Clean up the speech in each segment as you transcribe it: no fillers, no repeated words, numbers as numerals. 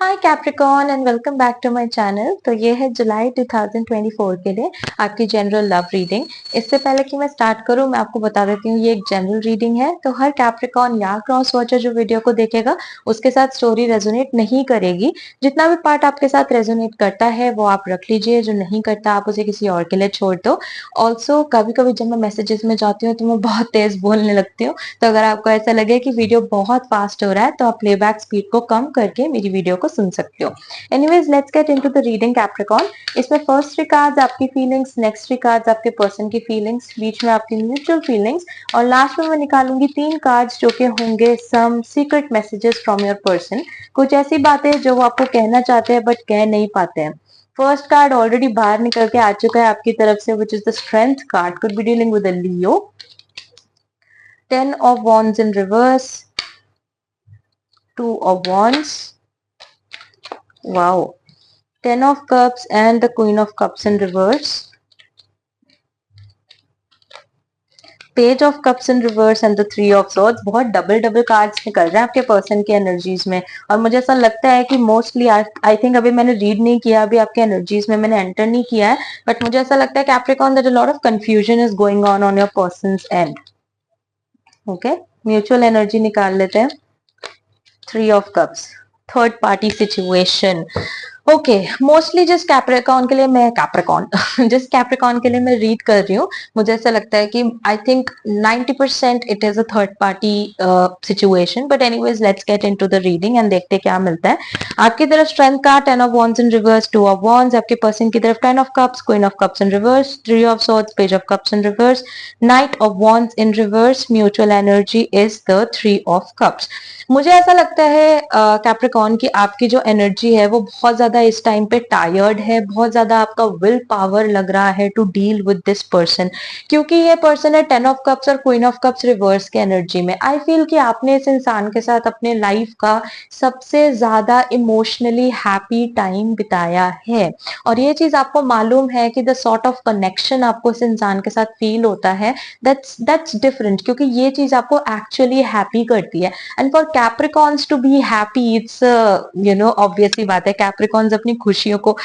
Hi Capricorn and welcome back to my channel. तो ये है जुलाई 2024 के लिए आपकी जनरल लव रीडिंग। इससे पहले कि मैं स्टार्ट करूं, मैं आपको बता देती हूँ ये एक जनरल रीडिंग है। तो हर कैप्रिकॉर्न या क्रॉस वॉचर जो वीडियो को देखेगा उसके साथ स्टोरी रेजोनेट नहीं करेगी। जितना भी पार्ट आपके साथ रेजोनेट करता है वो आप रख लीजिए, जो नहीं करता आप उसे किसी और के लिए छोड़ दो। ऑल्सो कभी कभी जब मैं मैसेजेस में जाती हूँ तो मैं बहुत तेज बोलने लगती हूँ, तो अगर आपको ऐसा लगे कि वीडियो बहुत फास्ट हो रहा है तो आप प्लेबैक स्पीड को कम करके मेरी वीडियो को सुन सकते हो। Anyways, let's get into the reading Capricorn. इसमें फर्स्ट 3 कार्ड्स आपकी फीलिंग्स, नेक्स्ट 3 कार्ड्स आपके पर्सन की फीलिंग्स, बीच में आपकी म्यूचुअल फीलिंग्स, और लास्ट में मैं निकालूंगी 3 कार्ड्स जो कि होंगे some secret messages from your person. कुछ ऐसी बातें जो वो आपको कहना चाहते हैं बट कह नहीं पाते हैं। फर्स्ट कार्ड ऑलरेडी बाहर निकल के आ चुका है आपकी तरफ से, which is the strength card. Could be dealing with a Leo. 10 of wands in reverse, 2 of wands, wow, 10 of cups and the queen of cups in reverse, page of cups in reverse and the 3 of swords। बहुत double double cards निकल रहे हैं आपके person के energies में, और मुझे ऐसा लगता है कि मोस्टली आई थिंक अभी मैंने रीड नहीं किया, अभी आपके एनर्जीज में मैंने एंटर नहीं किया है, बट मुझे ऐसा लगता है Capricorn that a lot of confusion is going on your persons and. Okay, mutual energy निकाल लेते हैं। 3 of cups, third party situation. Okay, mostly जिस कैप्रिकॉर्न के लिए मैं जिस कैप्रिकॉर्न के लिए मैं रीड कर रही हूँ, मुझे ऐसा लगता है कि I think 90% it is a third party situation. But anyways, let's get into the reading and देखते क्या मिलता है। आपकी तरफ स्ट्रेंथ का 10 of wands in reverse, 2 of wands। आपके पर्सन की तरफ 10 of cups, queen of cups in reverse, 3 of swords, page of cups in reverse, night of wands in reverse. Mutual energy is the 3 of cups. मुझे ऐसा लगता है Capricorn की आपकी जो एनर्जी है वो बहुत ज्यादा इस टाइम पे टायर्ड है, बहुत ज्यादा आपका विल पावर लग रहा है to deal with this person, क्योंकि ये पर्सन है 10 ऑफ कप्स और क्वीन ऑफ कप्स रिवर्स के एनर्जी में। आई फील कि आपने इस इंसान के साथ अपने लाइफ का सबसे ज्यादा इमोशनली हैप्पी टाइम बिताया है, और ये चीज आपको मालूम है कि द सॉर्ट ऑफ कनेक्शन आपको इस इंसान के साथ फील होता है, दैट्स डिफरेंट, क्योंकि ये चीज आपको एक्चुअली हैप्पी करती है। And for Capricorns to be happy, it's obvious सी बात है, कैप्रिकॉन्स अपनी खुशियों को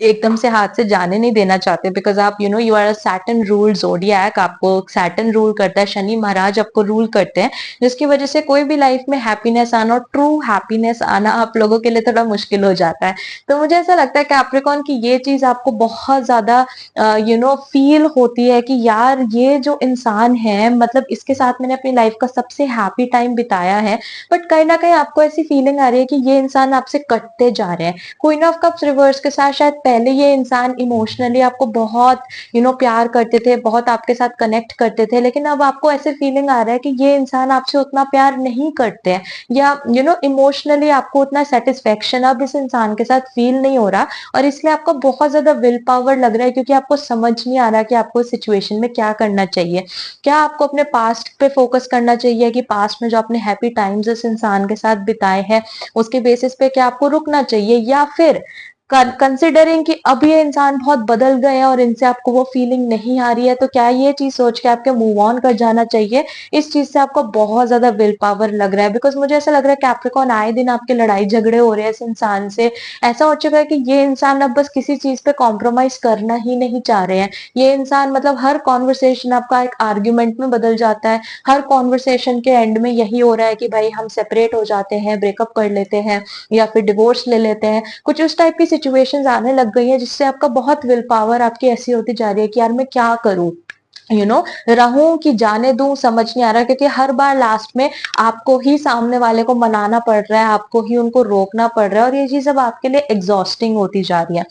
एकदम से हाथ से जाने नहीं देना चाहते, बिकॉज आप you are a Saturn rule zodiac, आपको सैटर्न रूल करता है, शनि महाराज आपको रूल करते हैं, जिसकी वजह से कोई भी लाइफ में हैप्पीनेस आना और ट्रू हैप्पीनेस आना आप लोगों के लिए थोड़ा मुश्किल हो जाता है। तो मुझे ऐसा लगता है कैप्रिकॉर्न की ये चीज आपको बहुत ज्यादा फील होती है कि यार ये जो इंसान है, मतलब इसके साथ मैंने अपनी लाइफ का सबसे हैप्पी टाइम बिताया है, बट कहीं ना कहीं आपको ऐसी फीलिंग आ रही है कि ये इंसान आपसे कटते जा रहे हैं। क्वीन ऑफ कप्स रिवर्स के साथ शायद पहले ये इंसान इमोशनली आपको बहुत प्यार करते थे, बहुत आपके साथ कनेक्ट करते थे, लेकिन अब आपको ऐसे फीलिंग आ रहा है कि ये इंसान आपसे उतना प्यार नहीं करते हैं, या इमोशनली आपको उतना सेटिस्फेक्शन अब इस इंसान के साथ फील नहीं हो रहा, और इसलिए आपको बहुत ज्यादा विल पावर लग रहा है, क्योंकि आपको समझ नहीं आ रहा कि आपको इस सिचुएशन में क्या करना चाहिए। क्या आपको अपने पास्ट पे फोकस करना चाहिए कि पास्ट में जो आपने हैप्पी टाइम्स इस इंसान के साथ बिताए हैं उसके बेसिस पे क्या आपको रुकना चाहिए, या फिर कंसिडरिंग कि अब ये इंसान बहुत बदल गए हैं और इनसे आपको वो फीलिंग नहीं आ रही है, तो क्या ये चीज सोच के आपके मूव ऑन कर जाना चाहिए। इस चीज से आपको बहुत ज्यादा विल पावर लग रहा है, बिकॉज मुझे ऐसा लग रहा है कैप्रिकॉर्न आए दिन आपके लड़ाई झगड़े हो रहे हैं इस इंसान से। ऐसा हो चुका है कि ये इंसान अब बस किसी चीज पे कॉम्प्रोमाइज करना ही नहीं चाह रहे हैं। ये इंसान मतलब हर कॉन्वर्सेशन आपका एक आर्ग्यूमेंट में बदल जाता है, हर कॉन्वर्सेशन के एंड में यही हो रहा है कि भाई हम सेपरेट हो जाते हैं, ब्रेकअप कर लेते हैं, या फिर डिवोर्स ले लेते हैं। कुछ उस टाइप की सिचुएशंस आने लग गई है, जिससे आपका बहुत विल पावर आपकी ऐसी होती जा रही है कि यार मैं क्या करूं, रहूं कि जाने दूं, समझ नहीं आ रहा, क्योंकि हर बार लास्ट में आपको ही सामने वाले को मनाना पड़ रहा है, आपको ही उनको रोकना पड़ रहा है, और ये चीज अब आपके लिए एग्जॉस्टिंग होती जा रही है।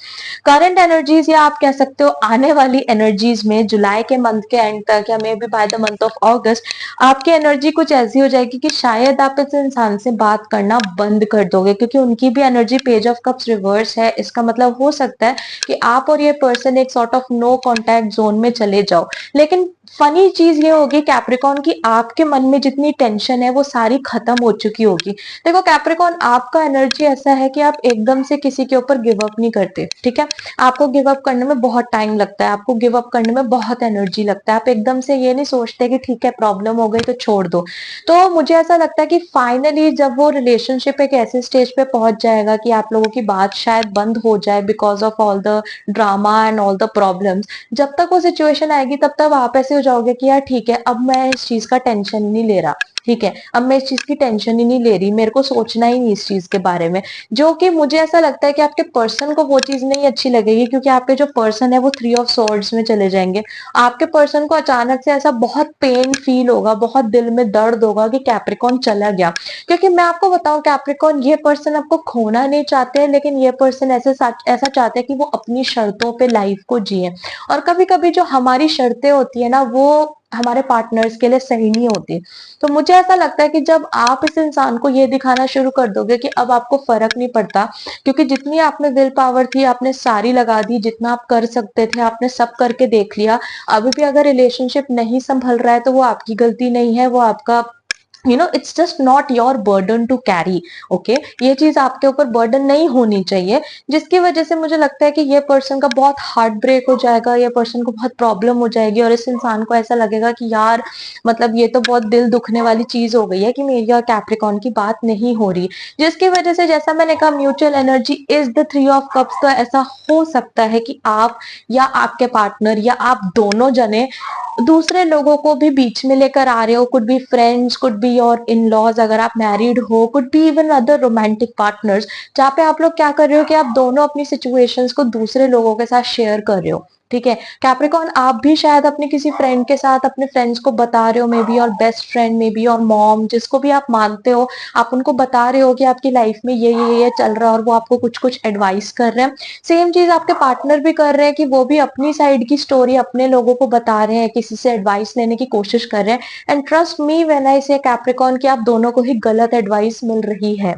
करंट एनर्जीज, या आप कह सकते हो आने वाली एनर्जीज में, जुलाई के मंथ के एंड तक या may be by the month of अगस्त, आपकी एनर्जी कुछ ऐसी हो जाएगी कि शायद आप इस इंसान से बात करना बंद कर दोगे, क्योंकि उनकी भी energy page of cups reverse है। इसका मतलब हो सकता है कि आप और ये पर्सन एक sort of no contact zone में चले जाओ। लेकिन फनी चीज ये होगी कैप्रिकॉर्न की, आपके मन में जितनी टेंशन है वो सारी खत्म हो चुकी होगी। देखो कैप्रिकॉर्न, आपका एनर्जी ऐसा है कि आप एकदम से किसी के ऊपर गिव अप नहीं करते, ठीक है। आपको गिव अप करने में बहुत टाइम लगता है, आपको गिव अप करने में बहुत एनर्जी लगता है। आप एकदम से ये नहीं सोचते कि ठीक है प्रॉब्लम हो गई तो छोड़ दो। तो मुझे ऐसा लगता है कि फाइनली जब वो रिलेशनशिप एक ऐसे स्टेज पे पहुंच जाएगा कि आप लोगों की बात शायद बंद हो जाए because of all the drama and all the problems, जब तक वो सिचुएशन आएगी तब तक आप ऐसे हो जाओगे कि यार ठीक है, अब मैं इस चीज का टेंशन नहीं ले रहा, ठीक है, अब मैं इस चीज की टेंशन ही नहीं ले रही, मेरे को सोचना ही नहीं इस चीज के बारे में। जो कि मुझे ऐसा लगता है कि आपके पर्सन को वो चीज नहीं अच्छी लगेगी, क्योंकि आपके जो पर्सन है वो 3 ऑफ सॉर्ड्स में चले जाएंगे। आपके पर्सन को अचानक से ऐसा बहुत पेन फील होगा, बहुत दिल में दर्द होगा कि कैप्रिकॉर्न चला गया। क्योंकि मैं आपको बताऊं कैप्रिकॉर्न, ये पर्सन आपको खोना नहीं चाहते हैं, लेकिन ये पर्सन ऐसा चाहते हैं कि वो अपनी शर्तों पे लाइफ को जिए। और कभी कभी जो हमारी शर्तें होती है ना, वो हमारे पार्टनर्स के लिए सही नहीं होती। तो मुझे ऐसा लगता है कि जब आप इस इंसान को ये दिखाना शुरू कर दोगे कि अब आपको फर्क नहीं पड़ता, क्योंकि जितनी आप में विल पावर थी आपने सारी लगा दी, जितना आप कर सकते थे आपने सब करके देख लिया, अभी भी अगर रिलेशनशिप नहीं संभल रहा है तो वो आपकी गलती नहीं है, वो आपका it's just not your burden to carry. Okay, ये चीज आपके ऊपर बर्डन नहीं होनी चाहिए, जिसकी वजह से मुझे लगता है कि ये पर्सन का बहुत हार्ट ब्रेक हो जाएगा, ये पर्सन को बहुत प्रॉब्लम हो जाएगी, और इस इंसान को ऐसा लगेगा कि यार मतलब ये तो बहुत दिल दुखने वाली चीज हो गई है कि मेरी और कैप्रिकॉर्न की बात नहीं हो रही। जिसकी वजह से जैसा मैंने कहा, mutual energy is the 3 of cups. तो ऐसा हो सकता है कि आप या आपके पार्टनर या आप दोनों जने दूसरे लोगों को भी बीच में लेकर आ रहे हो, could be friends, could be your in laws अगर आप मैरिड हो, could be even other romantic partners, जहाँ पे आप लोग क्या कर रहे हो कि आप दोनों अपनी सिचुएशंस को दूसरे लोगों के साथ शेयर कर रहे हो। ठीक है कैप्रिकॉर्न, आप भी शायद अपने किसी फ्रेंड के साथ अपने फ्रेंड्स को बता रहे हो, मे बी और बेस्ट फ्रेंड, मे बी और मॉम, जिसको भी आप मानते हो, आप उनको बता रहे हो कि आपकी लाइफ में ये चल रहा है, और वो आपको कुछ कुछ एडवाइस कर रहे हैं। सेम चीज आपके पार्टनर भी कर रहे हैं कि वो भी अपनी साइड की स्टोरी अपने लोगों को बता रहे हैं, किसी से एडवाइस लेने की कोशिश कर रहे हैं। And trust me when I से कैप्रिकॉर्न कि आप दोनों को ही गलत एडवाइस मिल रही है।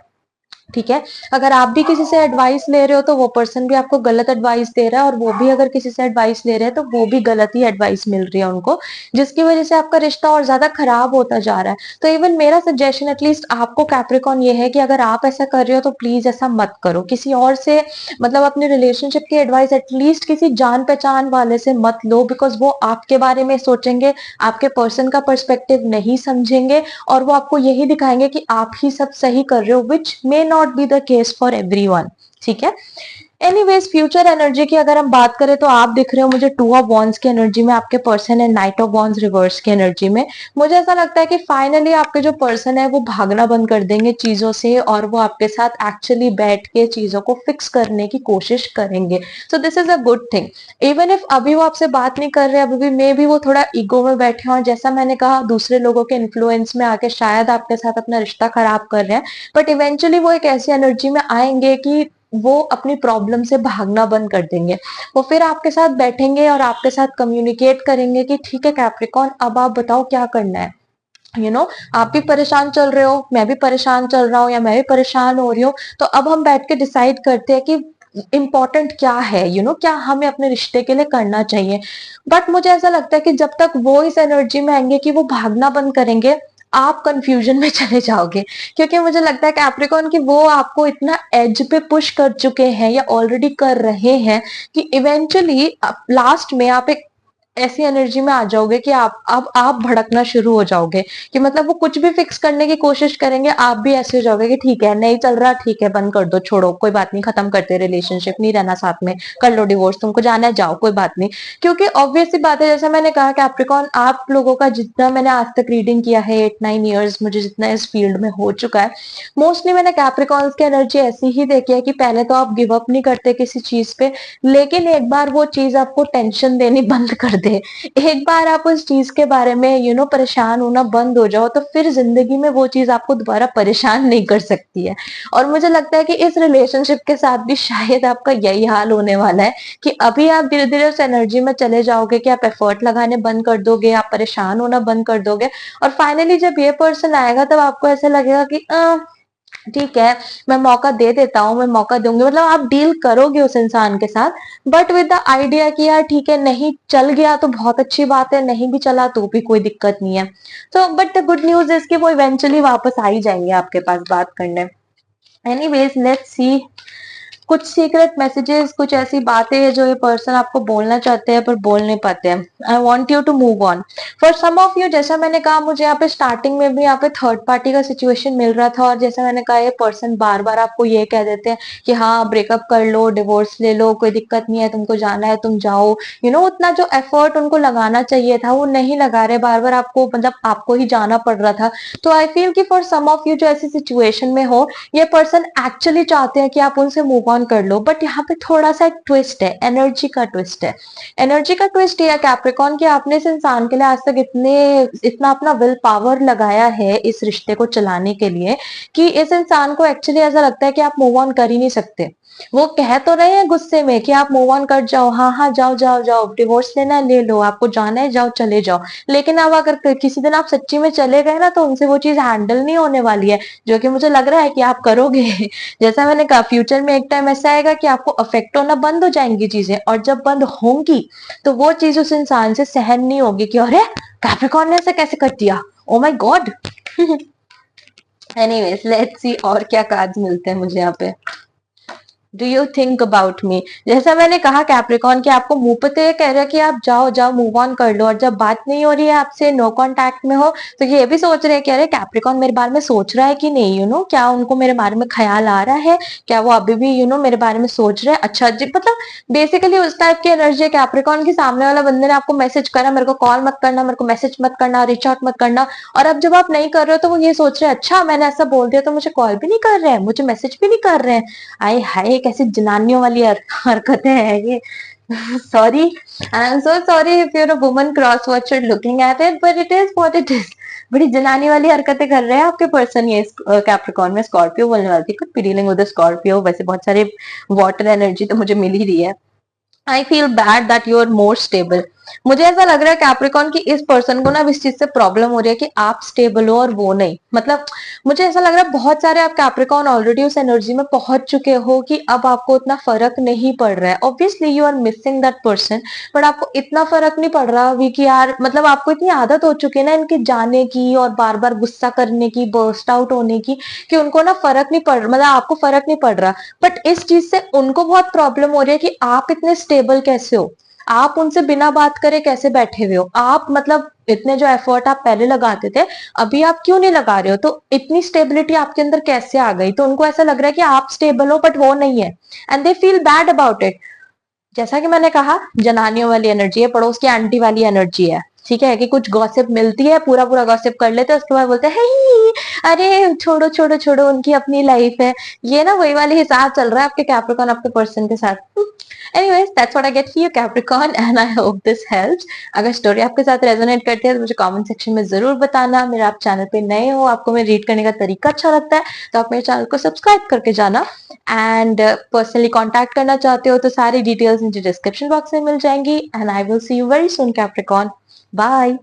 ठीक है, अगर आप भी किसी से एडवाइस ले रहे हो तो वो पर्सन भी आपको गलत एडवाइस दे रहा है, और वो भी अगर किसी से एडवाइस ले रहे हैं तो वो भी गलत ही एडवाइस मिल रही है उनको, जिसकी वजह से आपका रिश्ता और ज्यादा खराब होता जा रहा है। तो इवन मेरा सजेशन एटलीस्ट आपको कैप्रिकॉर्न ये है कि अगर आप ऐसा कर रहे हो तो प्लीज ऐसा मत करो, किसी और से मतलब अपने रिलेशनशिप की एडवाइस एटलीस्ट किसी जान पहचान वाले से मत लो, बिकॉज वो आपके बारे में सोचेंगे, आपके पर्सन का पर्सपेक्टिव नहीं समझेंगे, और वो आपको यही दिखाएंगे कि आप ही सब सही कर रहे हो, which may not be the case for everyone. ठीक है, एनीवेज फ्यूचर एनर्जी की अगर हम बात करें तो आप दिख रहे हो मुझे 2 ऑफ वॉन्ड्स की एनर्जी में, आपके पर्सन है नाइट ऑफ वॉन्ड्स रिवर्स की एनर्जी में। मुझे ऐसा लगता है कि फाइनली आपके जो पर्सन है वो भागना बंद कर देंगे चीजों से, और वो आपके साथ एक्चुअली बैठ के चीजों को फिक्स करने की कोशिश करेंगे। So this is a good thing. Even if अभी वो आपसे बात नहीं कर रहे, अभी भी मे भी वो थोड़ा ईगो में बैठे हैं, और जैसा मैंने कहा दूसरे लोगों के इन्फ्लुएंस में आके शायद आपके साथ अपना रिश्ता खराब कर रहे हैं, बट इवेंचुअली वो एक ऐसी एनर्जी में आएंगे कि वो अपनी प्रॉब्लम से भागना बंद कर देंगे। वो फिर आपके साथ बैठेंगे और आपके साथ कम्युनिकेट करेंगे कि ठीक है कैप्रिकॉर्न, अब आप बताओ क्या करना है। आप भी परेशान चल रहे हो, मैं भी परेशान चल रहा हूँ, या मैं भी परेशान हो रही हूँ, तो अब हम बैठ के डिसाइड करते हैं कि इम्पोर्टेंट क्या है, क्या हमें अपने रिश्ते के लिए करना चाहिए। बट मुझे ऐसा लगता है कि जब तक वो इस एनर्जी में आएंगे कि वो भागना बंद करेंगे, आप कंफ्यूजन में चले जाओगे। क्योंकि मुझे लगता है कैप्रिकॉर्न कि वो आपको इतना एज पे पुश कर चुके हैं या ऑलरेडी कर रहे हैं कि इवेंचुअली लास्ट में आप एक ऐसी एनर्जी में आ जाओगे कि अब आप भड़कना शुरू हो जाओगे, कि मतलब वो कुछ भी फिक्स करने की कोशिश करेंगे, आप भी ऐसे हो जाओगे कि ठीक है नहीं चल रहा, ठीक है बंद कर दो, छोड़ो कोई बात नहीं, खत्म करते रिलेशनशिप, नहीं रहना साथ में, कर लो डिवोर्स, तुमको जाना है जाओ कोई बात नहीं। क्योंकि ऑब्वियस सी बात है, जैसे मैंने कहा कैप्रिकॉर्न, आप लोगों का जितना मैंने आज तक रीडिंग किया है 8-9 ईयर्स, मुझे जितना इस फील्ड में हो चुका है, मोस्टली मैंने कैप्रिकॉर्न्स की एनर्जी ऐसी ही देखी है कि पहले तो आप गिव अप नहीं करते किसी चीज पे, लेकिन एक बार वो चीज आपको टेंशन देनी बंद कर दे, एक बार आप उस चीज के बारे में परेशान होना बंद हो जाओ, तो फिर जिंदगी में वो चीज आपको दोबारा परेशान नहीं कर सकती है। और मुझे लगता है कि इस रिलेशनशिप के साथ भी शायद आपका यही हाल होने वाला है, कि अभी आप धीरे धीरे उस एनर्जी में चले जाओगे कि आप एफर्ट लगाने बंद कर दोगे, आप परेशान होना बंद कर दोगे, और फाइनली जब ये पर्सन आएगा तब आपको ऐसा लगेगा कि ठीक है, मैं मौका दे देता हूँ, मैं मौका दूँगी, मतलब आप डील करोगे उस इंसान के साथ, बट विद द आइडिया कि यार ठीक है, नहीं चल गया तो बहुत अच्छी बात है, नहीं भी चला तो भी कोई दिक्कत नहीं है। तो but the good news is कि वो इवेंचुअली वापस आ ही जाएँगे आपके पास बात करने। एनीवेज़ लेट्स सी, कुछ सीक्रेट मैसेजेस, कुछ ऐसी बातें हैं जो ये पर्सन आपको बोलना चाहते हैं पर बोल नहीं पाते हैं। I want you to move on. For some of you, जैसा मैंने कहा, मुझे यहाँ पे स्टार्टिंग में भी यहाँ पे थर्ड पार्टी का सिचुएशन मिल रहा था, और जैसा मैंने कहा, ये पर्सन बार बार आपको ये कह देते हैं कि हाँ ब्रेकअप कर लो, डिवोर्स ले लो, कोई दिक्कत नहीं है, तुमको जाना है तुम जाओ। उतना जो एफर्ट उनको लगाना चाहिए था वो नहीं लगा रहे, बार बार आपको, मतलब आपको ही जाना पड़ रहा था। तो आई फील कि फॉर सम ऑफ यू जो ऐसी सिचुएशन में हो, ये पर्सन एक्चुअली चाहते हैं कि आप उनसे मूव ऑन कर लो, बट यहाँ पे थोड़ा सा एक ट्विस्ट है, एनर्जी का ट्विस्ट है। एनर्जी का ट्विस्ट ये है कैप्रिकॉर्न, कि आपने इस इंसान के लिए आज तक इतना अपना विल पावर लगाया है इस रिश्ते को चलाने के लिए, कि इस इंसान को एक्चुअली ऐसा लगता है कि आप मूव ऑन कर ही नहीं सकते। वो कह तो रहे हैं गुस्से में कि आप मूव ऑन कर जाओ, हाँ हाँ जाओ जाओ जाओ, डिवोर्स लेना है ले लो, आपको जाना है जाओ, चले जाओ। लेकिन अब अगर किसी दिन आप सच्ची में चले गए ना, तो उनसे वो चीज हैंडल नहीं होने वाली है, जो कि मुझे लग रहा है कि आप करोगे। जैसा मैंने कहा, फ्यूचर में एक टाइम ऐसा आएगा कि आपको अफेक्ट होना बंद हो जाएंगी चीजें, और जब बंद होंगी तो वो चीज उस इंसान से सहन नहीं होगी कि अरे कैप्रिकॉर्न ने ऐसा कैसे कर दिया, oh my God. Anyways let's see और क्या कार्ड्स मिलते हैं मुझे यहाँ पे। Do you think about me. जैसा मैंने कहा कैप्रिकॉर्न, कि आपको मुंह पे तो ये कह रहा है कि आप जाओ जाओ मूव ऑन कर लो, और जब बात नहीं हो रही है आपसे, नो कांटेक्ट में हो, तो ये भी सोच रहे हैं कि अरे कैप्रिकॉर्न मेरे बारे में सोच रहा है कि नहीं, क्या उनको मेरे बारे में ख्याल आ रहा है, क्या वो अभी भी मेरे बारे में सोच रहे हैं। अच्छा जी, मतलब बेसिकली उस टाइप की एनर्जी है कैप्रिकॉर्न की। सामने वाला बंदे ने आपको मैसेज करा, मेरे को कॉल मत करना, मेरे को मैसेज मत करना, रीच आउट मत करना, और अब जब आप नहीं कर रहे हो तो वो ये सोच रहे हैं, अच्छा मैंने ऐसा बोल दिया तो मुझे कॉल भी नहीं कर रहे हैं, मुझे मैसेज भी नहीं कर रहे हैं। आए हाय, कैसी जनानियों वाली हरकतें हैं ये। Sorry, I am so sorry if you're a woman cross watch looking at it, but it is what it is. बड़ी जनानी वाली हरकतें कर रहे हैं आपके पर्सन ये कैप्रिकॉर्न में। स्कॉर्पियो बोलने वाली थी, कुछ भी डीलिंग विद स्कॉर्पियो। वैसे बहुत सारे वाटर एनर्जी तो मुझे मिल ही रही है। I feel bad that you are more stable. मुझे ऐसा लग रहा है कैप्रिकॉर्न की इस पर्सन को ना अब इस चीज से प्रॉब्लम हो रही है कि आप स्टेबल हो और वो नहीं। मतलब मुझे ऐसा लग रहा है बहुत सारे आप कैप्रिकॉर्न ऑलरेडी उस एनर्जी में पहुंच चुके हो कि अब आपको उतना फर्क नहीं पड़ रहा है। Obviously you are missing that person, but आपको इतना फर्क नहीं पड़ रहा अभी कि यार, मतलब आपको इतनी आदत हो चुकी है ना इनके जाने की और बार बार गुस्सा करने की, बर्स्ट आउट होने की, कि उनको ना फर्क नहीं पड़, मतलब आपको फर्क नहीं पड़ रहा। बट इस चीज से उनको बहुत प्रॉब्लम हो रही है कि आप इतने स्टेबल कैसे हो, आप उनसे बिना बात करे कैसे बैठे हुए हो, आप मतलब इतने जो एफर्ट आप पहले लगाते थे अभी आप क्यों नहीं लगा रहे हो, तो इतनी स्टेबिलिटी आपके अंदर कैसे आ गई। तो उनको ऐसा लग रहा है कि आप स्टेबल हो बट वो नहीं है, and they feel bad about it. जैसा कि मैंने कहा, जनानियों वाली एनर्जी है, पड़ोस की आंटी वाली एनर्जी है। ठीक है, कि कुछ गॉसिप मिलती है, पूरा पूरा गॉसिप कर लेते हैं, उसके बाद बोलते हैं "हे, अरे छोड़ो छोड़ो छोड़ो, उनकी अपनी लाइफ है"। ये ना वही वाली हिसाब चल रहा है आपके कैप्रिकॉर्न आपके पर्सन के साथ। Anyways that's what I get for you Capricorn, and I hope this helps. अगर स्टोरी आपके साथ रेजोनेट करती है तो मुझे कमेंट सेक्शन में जरूर बताना। मेरा आप चैनल पे नए हो, आपको मैं रीड करने का तरीका अच्छा लगता है, तो आप मेरे चैनल को सब्सक्राइब करके जाना। एंड पर्सनली कांटेक्ट करना चाहते हो तो सारी डिटेल्स नीचे डिस्क्रिप्शन बॉक्स में मिल जाएंगी। And I will see you very soon Capricorn. Bye.